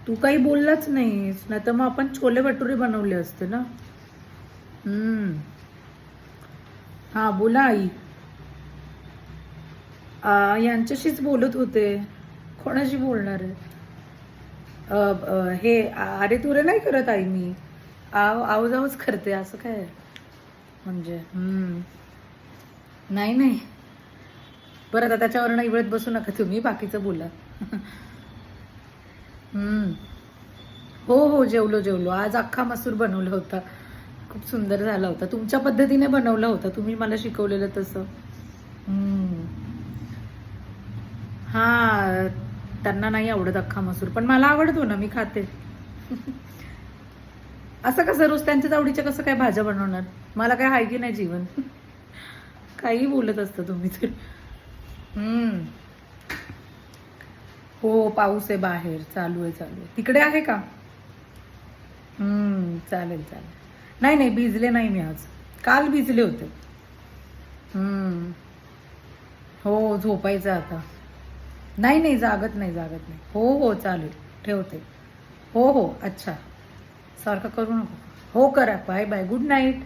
तू काही बोललाच नाहीस, नाही तर मग आपण छोले भटुरे बनवले असते ना. हा बोला आई. यांच्याशीच बोलत होते. कोणाशी बोलणार आहे? हे अरे तुरे नाही करत आई मी. आवाज करते असं काय म्हणजे. नाही नाही, बरं आता त्याच्यावर नाही वेळत बसू नका तुम्ही, बाकीचं बोला. हो हो, जेवलो जेवलो. आज अख्खा मसूर बनवला होता, खूप सुंदर झाला होता. तुमच्या पद्धतीने बनवला होता, तुम्ही मला शिकवलेलं तसं. हा, त्यांना नाही आवडत अख्खा मसूर, पण मला आवडतो ना, मी खाते. असं कसं रोज त्यांच्याच आवडीच्या कसं काय भाज्या बनवणार? मला काय हाय की नाही जीवन. काही बोलत असतं तुम्ही तर. हो, पाऊस आहे बाहेर, चालू आहे चालू आहे. तिकडे आहे का? चालेल चालेल. नाही नाही, भिजले नाही मी आज, काल भिजले होते. हो, झोपायचं आता. नाही नाही, जागत नाही जागत नाही. हो हो, चालेल, ठेवते. हो हो, अच्छा. सारखं करू नको. हो करा, बाय बाय, गुड नाईट.